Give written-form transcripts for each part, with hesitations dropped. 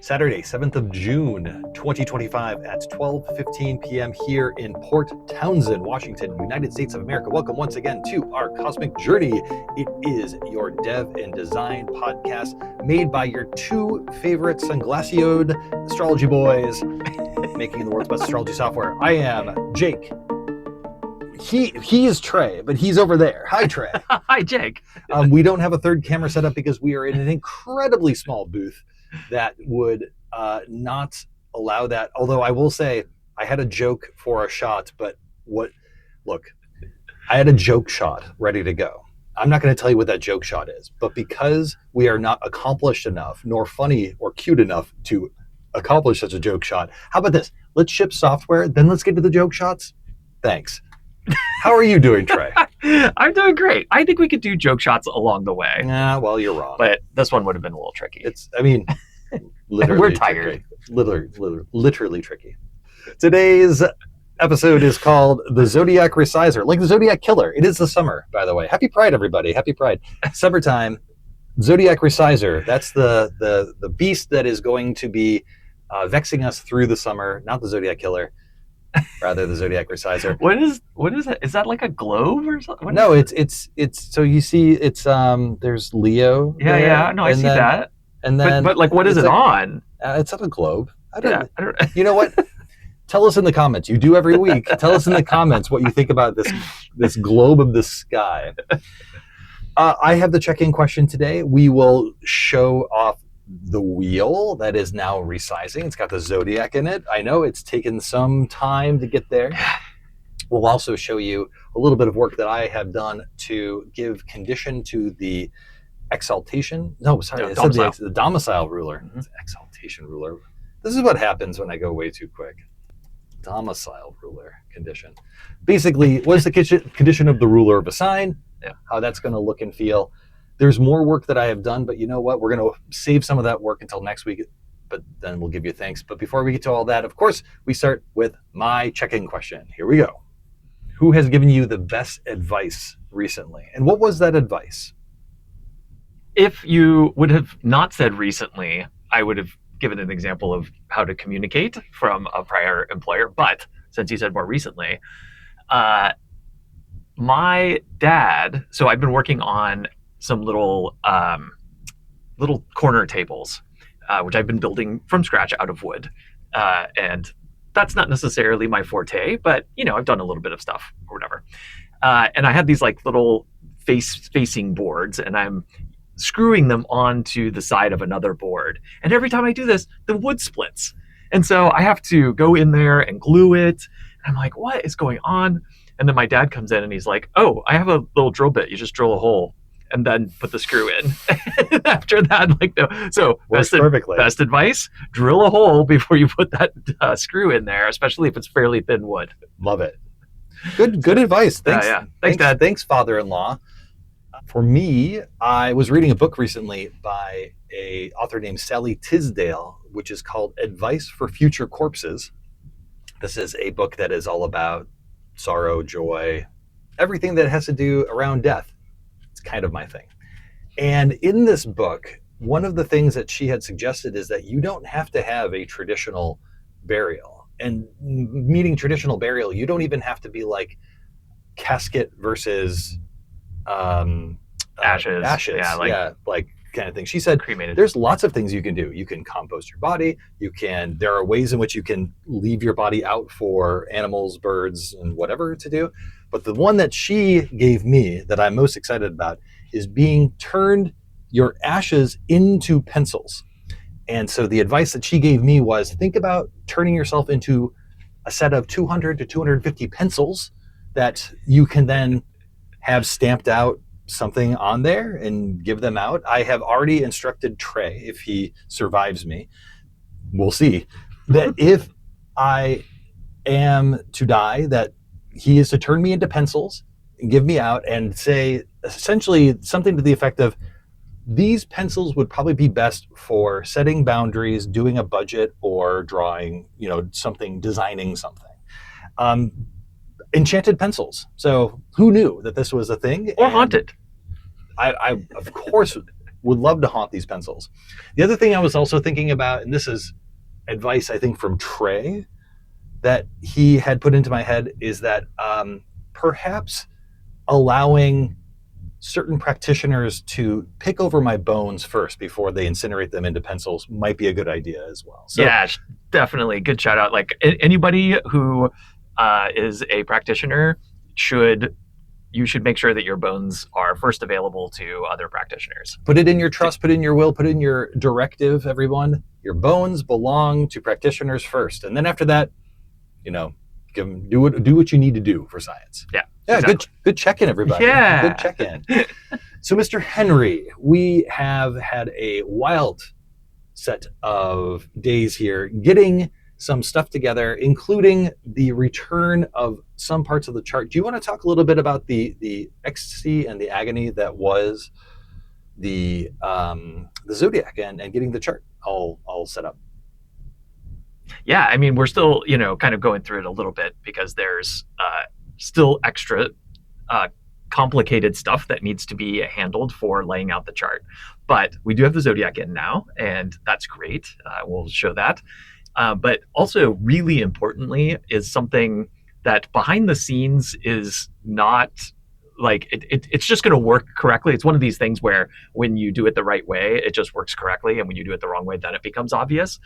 Saturday, 7th of June, 2025 at 12:15 p.m. here in Port Townsend, Washington, United States of America. Welcome once again to our cosmic journey. It is your dev and design podcast made by your two favorite sunglassioed astrology boys, making the world's best astrology software. I am Jake. He is Trey, but he's over there. Hi, Trey. Hi, Jake. We don't have a third camera set up because we are in an incredibly small booth that would not allow that. Although I will say I had a joke for a shot, but I had a joke shot ready to go. I'm not going to tell you what that joke shot is, but because we are not accomplished enough, nor funny or cute enough to accomplish such a joke shot, how about this? Let's ship software, then let's get to the joke shots. Thanks. How are you doing, Trey? I'm doing great. I think we could do joke shots along the way. Nah, well, you're wrong. But this one would have been a little tricky. Literally we're tired. Literally tricky. Today's episode is called the Zodiac Resizer, like the Zodiac Killer. It is the summer, by the way. Happy Pride, everybody. Happy Pride. Summertime, Zodiac Resizer. That's the beast that is going to be vexing us through the summer, not the Zodiac Killer. Rather, the Zodiac Resizer. What is it? Is that like a globe or something? No, it's so you see it's there's Leo. Yeah, there, yeah. No, I see that. And then but like, what is it on? It's on a globe. I don't. Yeah. You know what? Tell us in the comments. You do every week. Tell us in the comments what you think about this globe of the sky. I have the check-in question today. We will show off the wheel that is now resizing. It's got the Zodiac in it. I know it's taken some time to get there. We'll also show you a little bit of work that I have done to give condition to the exaltation. No, sorry, the domicile ruler. Mm-hmm. It's exaltation ruler. This is what happens when I go way too quick. Domicile ruler condition. Basically, what's the condition of the ruler of a sign? Yeah. How that's going to look and feel. There's more work that I have done, but you know what? We're going to save some of that work until next week, but then we'll give you thanks. But before we get to all that, of course, we start with my check-in question. Here we go. Who has given you the best advice recently? And what was that advice? If you would have not said recently, I would have given an example of how to communicate from a prior employer. But since you said more recently, my dad, so I've been working on some little corner tables, which I've been building from scratch out of wood. And that's not necessarily my forte, but I've done a little bit of stuff or whatever. And I had these like little facing boards, and I'm screwing them onto the side of another board. And every time I do this, the wood splits. And so I have to go in there and glue it. And I'm like, what is going on? And then my dad comes in and he's like, oh, I have a little drill bit. You just drill a hole and then put the screw in. After that, so best advice, drill a hole before you put that screw in there, especially if it's fairly thin wood. Love it. Good advice. Thanks. Yeah. Thanks, Dad. Thanks, father-in-law. For me, I was reading a book recently by an author named Sally Tisdale, which is called Advice for Future Corpses. This is a book that is all about sorrow, joy, everything that has to do around death. It's kind of my thing. And in this book, one of the things that she had suggested is that you don't have to have a traditional burial. And meaning traditional burial, you don't even have to be like casket versus ashes. Yeah, like kind of thing. She said, cremated. There's lots of things you can do. You can compost your body. There are ways in which you can leave your body out for animals, birds, and whatever to do. But the one that she gave me that I'm most excited about is turned your ashes into pencils. And so the advice that she gave me was think about turning yourself into a set of 200 to 250 pencils that you can then have stamped out something on there and give them out. I have already instructed Trey, if he survives me, we'll see, that if I am to die, that he is to turn me into pencils and give me out and say essentially something to the effect of, these pencils would probably be best for setting boundaries, doing a budget, or drawing, something, designing something. Enchanted pencils. So who knew that this was a thing? Or haunted. I of course would love to haunt these pencils. The other thing I was also thinking about, and this is advice I think from Trey that he had put into my head, is that perhaps allowing certain practitioners to pick over my bones first before they incinerate them into pencils might be a good idea as well. So, yeah, definitely. Good shout out. Like anybody who is a practitioner you should make sure that your bones are first available to other practitioners. Put it in your trust, put it in your will, put it in your directive, everyone. Your bones belong to practitioners first. And then after that, do what you need to do for science. Yeah. Yeah, exactly. Good check-in, everybody. Yeah. Good check-in. So, Mr. Henry, we have had a wild set of days here getting some stuff together, including the return of some parts of the chart. Do you want to talk a little bit about the ecstasy and the agony that was the Zodiac and getting the chart all set up? Yeah, I mean, we're still, kind of going through it a little bit because there's still extra complicated stuff that needs to be handled for laying out the chart. But we do have the Zodiac in now, and that's great. We'll show that. But also, really importantly, is something that behind the scenes is not like it's just going to work correctly. It's one of these things where when you do it the right way, it just works correctly, and when you do it the wrong way, then it becomes obvious.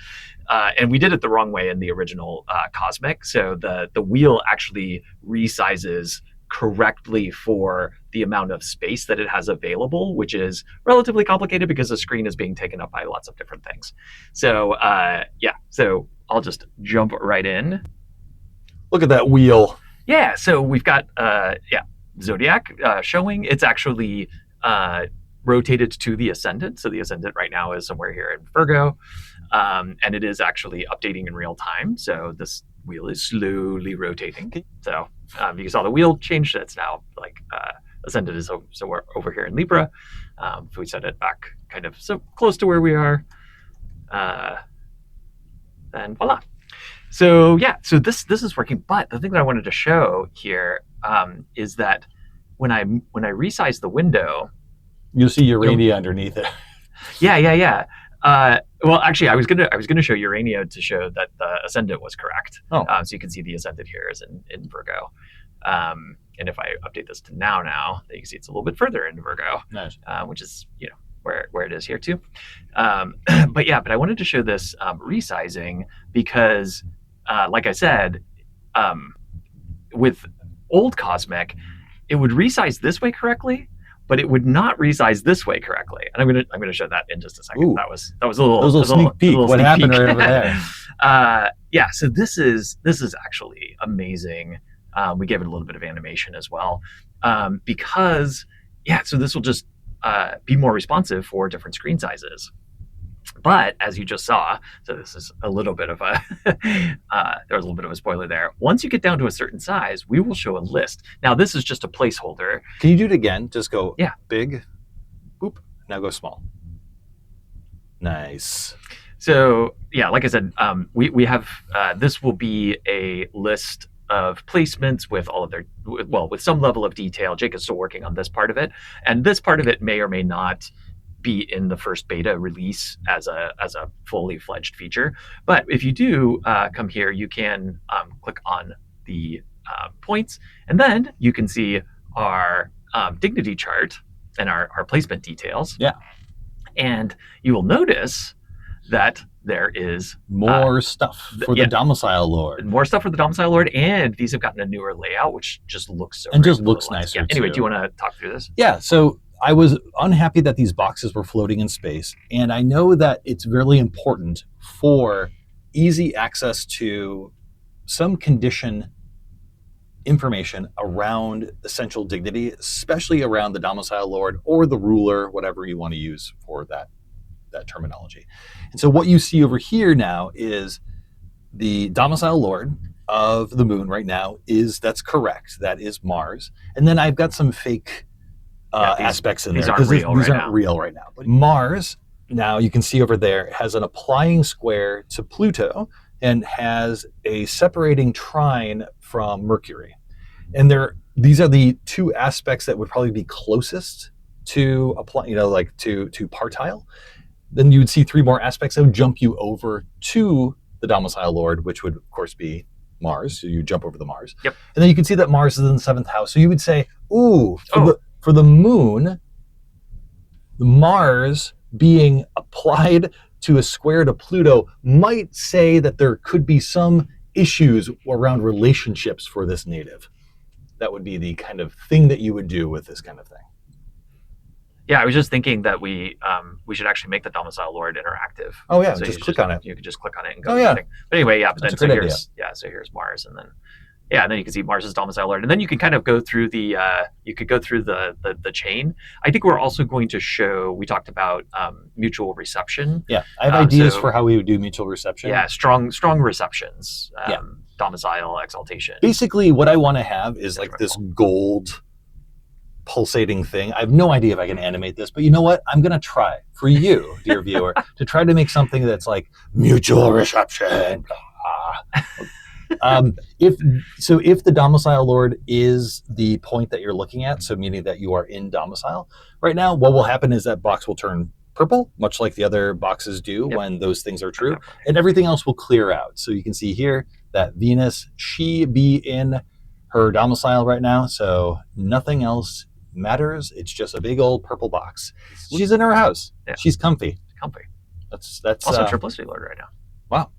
And we did it the wrong way in the original Cosmic, so the wheel actually resizes correctly for the amount of space that it has available, which is relatively complicated because the screen is being taken up by lots of different things. So so I'll just jump right in. Look at that wheel. Yeah, so we've got Zodiac showing. It's actually rotated to the Ascendant. So the Ascendant right now is somewhere here in Virgo. And it is actually updating in real time. So this wheel is slowly rotating. So you saw the wheel change. It's now like Ascendant is so we're over here in Libra. If we set it back kind of so close to where we are, then voila. So so this is working. But the thing that I wanted to show here is that when I resize the window, you'll see Urania underneath it. Yeah. Well, actually, I was gonna show Urania to show that the Ascendant was correct. Oh. So you can see the Ascendant here is in Virgo. And if I update this to now, then you can see it's a little bit further into Virgo. Nice. Which is where it is here too. But I wanted to show this resizing because, like I said, with old Cosmic, it would resize this way correctly, but it would not resize this way correctly. And I'm gonna show that in just a second. Ooh. That was a little sneak peek. What happened right over there? So this is actually amazing. We gave it a little bit of animation as well, because so this will just be more responsive for different screen sizes. But as you just saw, so this is a little bit of a there was a little bit of a spoiler there. Once you get down to a certain size, we will show a list. Now this is just a placeholder. Can you do it again? Just go big, boop. Now go small. Nice. So like I said, we have this will be a list of placements with all of their with some level of detail. Jake is still working on this part of it, and this part of it may or may not be in the first beta release as a fully fledged feature. But if you do come here, you can click on the points, and then you can see our dignity chart and our placement details. Yeah. And you will notice that there is more stuff for the Domicile Lord. More stuff for the Domicile Lord, and these have gotten a newer layout, which just looks so and just looks nicer. Anyway, do you want to talk through this? Yeah. So I was unhappy that these boxes were floating in space, and I know that it's really important for easy access to some condition information around essential dignity, especially around the Domicile Lord or the ruler, whatever you want to use for that terminology. And so what you see over here now is the Domicile Lord of the moon right now that's correct. That is Mars. And then I've got some fake aspects in there because these aren't real right now. But Mars, now you can see over there, has an applying square to Pluto and has a separating trine from Mercury. And these are the two aspects that would probably be closest to apply, like to partile, then you would see 3 more aspects that would jump you over to the Domicile Lord, which would of course be Mars. So you jump over the Mars. Yep. And then you can see that Mars is in the 7th house. So you would say, ooh, Oh. for the moon, the Mars being applied to a square to Pluto might say that there could be some issues around relationships for this native. That would be the kind of thing that you would do with this kind of thing. Yeah, I was just thinking that we should actually make the Domicile Lord interactive. Oh yeah, So just you click on it. You could just click on it and go. Oh yeah. Thing. But anyway, yeah. But That's then a great so here's Mars, and then and then you can see Mars's Domicile Lord, and then you can kind of go through the the chain. I think we're also going to show. We talked about mutual reception. Yeah, I have ideas for how we would do mutual reception. Yeah, strong receptions. Domicile, exaltation. Basically, what I want to have is like this gold pulsating thing. I have no idea if I can animate this, but you know what? I'm going to try for you, dear viewer, to try to make something that's like mutual reception. If the Domicile Lord is the point that you're looking at, so meaning that you are in domicile right now, what will happen is that box will turn purple, much like the other boxes do when those things are true, and everything else will clear out. So you can see here that Venus, she be in her domicile right now, so nothing else matters. It's just a big old purple box. She's in her house. Yeah. She's comfy. That's also Triplicity Lord right now. Wow.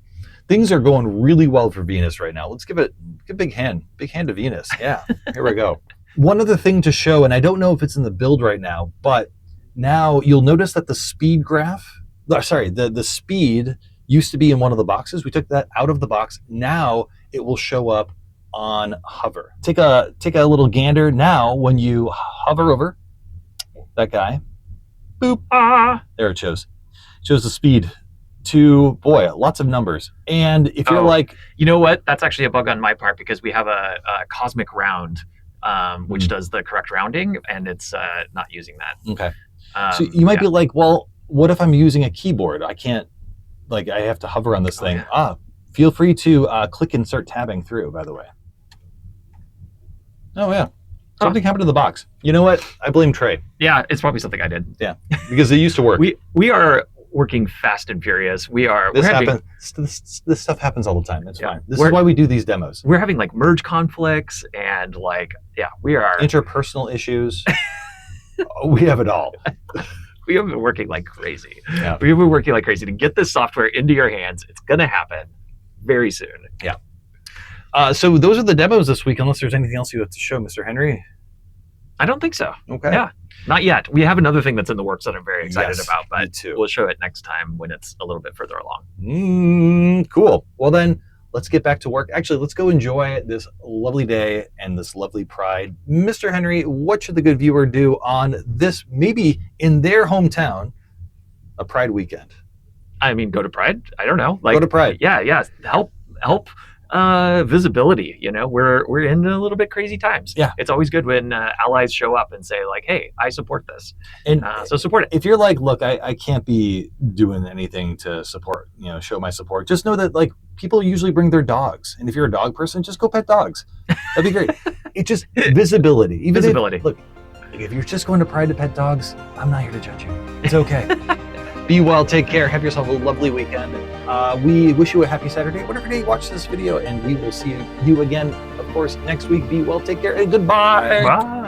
Things are going really well for Venus right now. Let's give it a big hand to Venus. Yeah, here we go. One other thing to show, and I don't know if it's in the build right now, but now you'll notice that the speed graph, the speed used to be in one of the boxes. We took that out of the box. Now it will show up on hover. Take a little gander. Now when you hover over that guy, boop, there it shows. It shows the speed. To lots of numbers. And if you're like, you know what, that's actually a bug on my part because we have a cosmic round which does the correct rounding, and it's not using that. Okay. So you might be like, well, what if I'm using a keyboard? I can't, I have to hover on this thing. Yeah. Feel free to click and start tabbing through, by the way. Oh yeah. Something happened to the box. You know what? I blame Trey. Yeah, it's probably something I did. Yeah, because it used to work. We are working fast and furious. This stuff happens all the time. It's fine. This is why we do these demos. We're having merge conflicts and we are interpersonal issues. We have it all. We have been working like crazy. Yeah. We've been working like crazy to get this software into your hands. It's gonna happen very soon. Yeah. So those are the demos this week. Unless there's anything else you have to show, Mr. Henry. I don't think so. Okay. Yeah. Not yet. We have another thing that's in the works that I'm very excited about, but me too. We'll show it next time when it's a little bit further along. Cool. Well then, let's get back to work. Actually, let's go enjoy this lovely day and this lovely Pride. Mr. Henry, what should the good viewer do on this, maybe in their hometown, a Pride weekend? I mean, go to Pride. I don't know. Go to Pride. Yeah. Help. Visibility. We're in a little bit crazy times. Yeah, it's always good when allies show up and say hey, I support this, and so support it. If you're like, look, I can't be doing anything to support, show my support, just know that people usually bring their dogs, and if you're a dog person, just go pet dogs. That'd be great. It's just visibility. Look, if you're just going to Pride to pet dogs, I'm not here to judge you. It's okay. Be well, take care, have yourself a lovely weekend. We wish you a happy Saturday, whatever day you watch this video, and we will see you again, of course, next week. Be well, take care, and goodbye. Bye.